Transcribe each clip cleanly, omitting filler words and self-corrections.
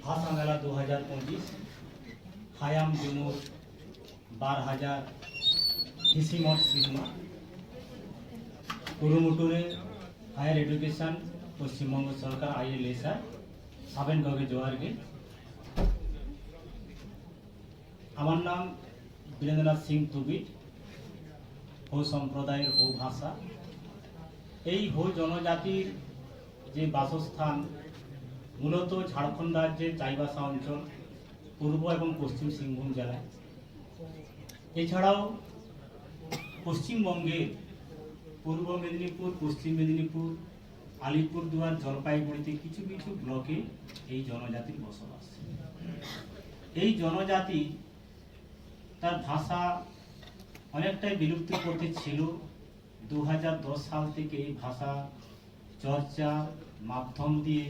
ভাষা মেলা 2025 হায়াম জুনুর 12,000 হিসিমঠ sigma কুরুমুটুরে higher education Paschimbanga সরকার আইএলএসআর সাবেন গগে জোয়ারগে। আমার নাম বীরেন্দ্রনাথ সিং তুবিট। হো সম্প্রদায়ের হো ভাষা, এই হো জনজাতির যে বাসস্থান মূলত ঝাড়খণ্ড রাজ্যের চাইবাসা অঞ্চল, পূর্ব এবং পশ্চিম সিংভূম জেলায়। এছাড়াও পশ্চিমবঙ্গের পূর্ব মেদিনীপুর, পশ্চিম মেদিনীপুর, আলিপুরদুয়ার, জলপাইগুড়িতে কিছু কিছু ব্লকে এই জনজাতির বসবাস। এই জনজাতি তার ভাষা অনেকটাই বিলুপ্তির পথে ছিল। 2010 সাল থেকে এই ভাষা চর্চা মাধ্যম দিয়ে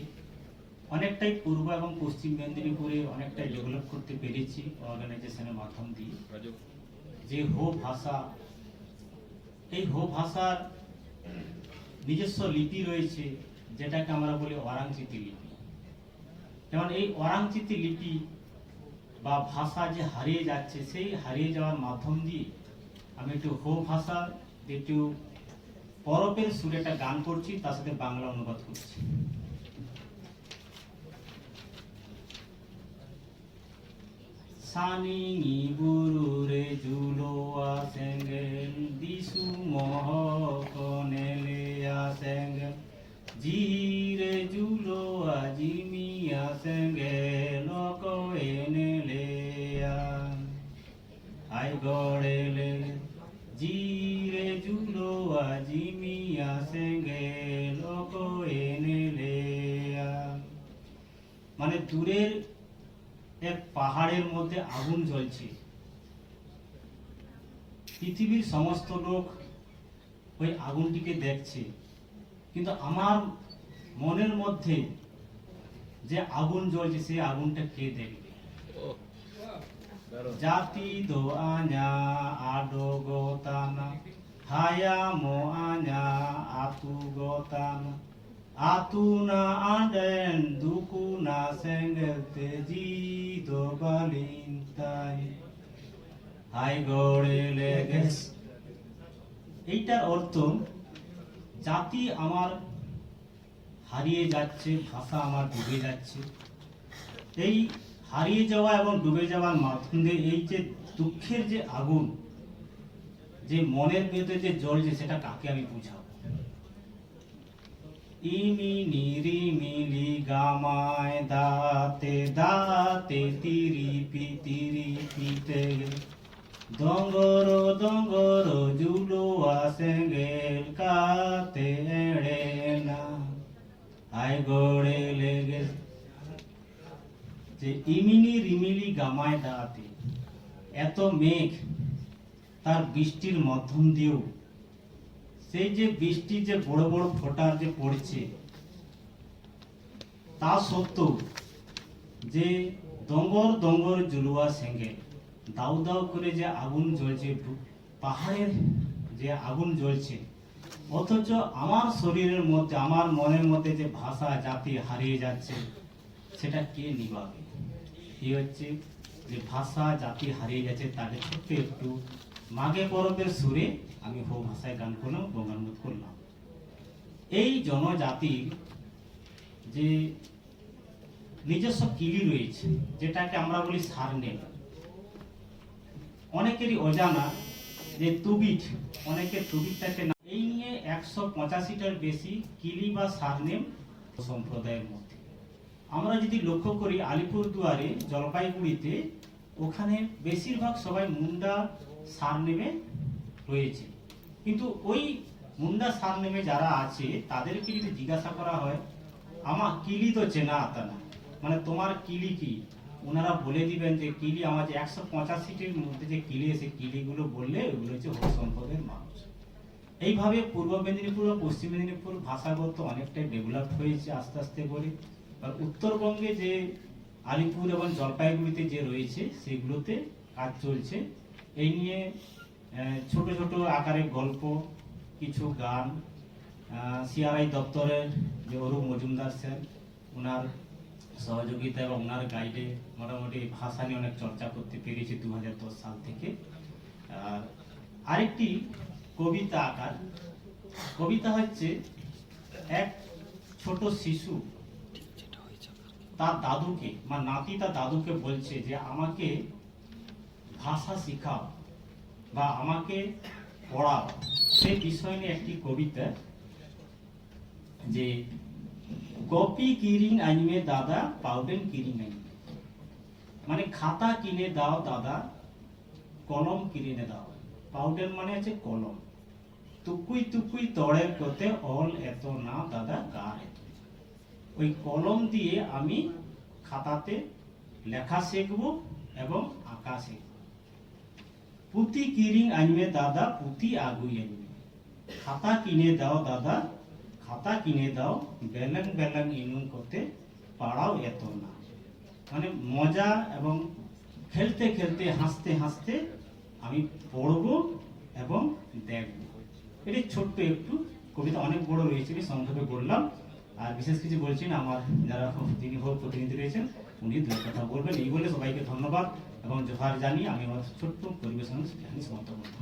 অনেকটাই পূর্ব এবং পশ্চিম মেদিনীপুরে অনেকটাই ডেভেলপ করতে পেরেছি অর্গানাইজেশনের মাধ্যম দিয়ে। যে হো ভাষা, এই হো ভাষার নিজস্ব লিপি রয়েছে, যেটাকে আমরা বলি ওরাংচিতি লিপি। যেমন এই ওরাংচিতি লিপি বা ভাষা যে হারিয়ে যাচ্ছে, সেই হারিয়ে যাওয়ার মাধ্যম দিয়ে আমি একটু হো ভাষা একটু পরবের সুরে একটা গান করছি, তার সাথে বাংলা অনুবাদ করছি। সানিঙি বুরুরে জুলোয়া সেঙ্গেল দিসু মহকনেলেয়া সেঙ্গেল জিরে জুলোয়া জিমিয়া সেঙ্গেল কয়েনেলেয়া আই গড়েলে জিরে জুলোয়া জিমিয়া সেঙ্গেল কয়েনেলেয়া। মানে দূরের এক পাহাড়ের মধ্যে আগুন জ্বলছে, পৃথিবীর সমস্ত লোক ওই আগুনটিকে দেখছে, কিন্তু আমার মনের মধ্যে যে আগুন জ্বলছে সেই আগুনটা কে দেখবে? জাতি দো আña আডো গোতানা হায়া মো আña আতু গোতানা Atuna anden dukuna sengelte jido balintai hai gode leges। এইটার অর্থ জাতি আমার হারিয়ে যাচ্ছে, ভাষা আমার ডুবে যাচ্ছে। এই হারিয়ে যাওয়া এবং ডুবে যাওয়ার মাধ্যমে এই যে দুঃখের যে আগুন, যে মনের ভেতরে যে জ্বলছে, সেটা কাকে আমি বুঝাবো? ইমিনি রিমিলি গামায় দাতে দাতে তিরিপিতে দঙ্গর দঙ্গর জুলোয়া সেঙ্গেল কাতে এড়ে না আই গড়ে লেগে। যে ইমিনি রিমিলি গামায় দাতে, এত মেঘ তার বৃষ্টির মাধ্যম দিয়েও সেই যে বৃষ্টি যে বড় বড় ফোঁটার যে পড়ছে, তা সত্ত্বেও যে দঙ্গর দঙ্গর জুলুয়া সেঙ্গেল দাউ দাউ করে যে আগুন জ্বলছে, পাহাড়ের যে আগুন জ্বলছে, অথচ আমার শরীরের মধ্যে, আমার মনের মধ্যে যে ভাষা জাতি হারিয়ে যাচ্ছে, সেটা কে নিভাবে? এই হচ্ছে যে ভাষা জাতি হারিয়ে যাচ্ছে, তাকে ছোট্ট একটু মাঘে পরবের সুরে আমি হো ভাষায় গান করলাম, বঙ্গানুবাদ করলাম। এই জনজাতির যে নিজস্ব কিলি রয়েছে, যেটাকে আমরা বলি সারনেম, অনেকেরই অজানা যে তুবিট, অনেকে তুবিটটাকে এই নিয়ে 185টার বেশি কিলি বা সারনেম সম্প্রদায়ের মধ্যে। আমরা যদি লক্ষ্য করি আলিপুরদুয়ারে, জলপাইগুড়িতে, ওখানে বেশিরভাগ সবাই মুন্ডা সারনেমে রয়েছে। কিন্তু ওই মুন্ডা সারনেমে যারা আছে তাদেরকে যদি জিজ্ঞাসা করা হয়, আমার কিলি তো চেনা আতা না, মানে তোমার কিলি কি, ওনারা বলে দিবেন যে কিলি আমার যে 185টির মধ্যে যে কিলি আছে, কিলিগুলো বললে ওগুলো হচ্ছে হো সম্প্রদায়ের মানুষ। এইভাবে পূর্ব মেদিনীপুর ও পশ্চিম মেদিনীপুর ভাষাগত অনেকটাই ডেভেলপ হয়েছে আস্তে আস্তে করে। আর উত্তরবঙ্গে যে আলিপুর এবং জলপাইগুড়িতে যে রয়েছে, সেগুলোতে কাজ চলছে। এই নিয়ে ছোট ছোট আকারে গল্প, কিছু গান, সিআরআই দপ্তরের যে অরূপ মজুমদার স্যার, ওনার সহযোগিতা এবং ওনার গাইডে মোটামুটি ভাষা নিয়ে অনেক চর্চা করতে পেরেছি 2010 সাল থেকে। আর আরেকটি কবিতা আকার কবিতা হচ্ছে, এক ছোট শিশু তার দাদুকে নাতি তার দাদুকে বলছে যে আমাকে ভাষা শেখাও বা আমাকে পড়াও। সেই বিষয় নিয়ে একটি কবিতা, যে কপি কিরিং আনবে দাদা, পাউডেন কিরিং আনবে, মানে খাতা কিনে দাও দাদা, কলম কিনে দাও। পাউডেন মানে আছে কলম। টুকুই টুকুই তড়ে করতে অল এত না দাদা কার এত। ওই কলম দিয়ে আমি খাতাতে লেখা শিখবো এবং আঁকা শিখবো। পুঁতি কিরিং আনবে দাদা, পুঁতি আগুই আনবে, খাতা কিনে দাও দাদা, খাতা কিনে দাও, বেলং বেলং ইনুন করতে পাড়াও এত না। মানে মজা এবং খেলতে খেলতে হাসতে হাসতে আমি পড়বো এবং দেখবো। এটি ছোট্ট একটু কবিতা, অনেক বড় রয়েছে, সংক্ষেপে বললাম। আর বিশেষ কিছু বলছেন আমার যারা তিনি হোক প্রতিনিধি রয়েছেন, উনি দু কথা বলবেন। এই বলে সবাইকে ধন্যবাদ এবং জোহার জানিয়ে আমি আমার ছোট্ট পরিবেশন সমাপ্ত করব।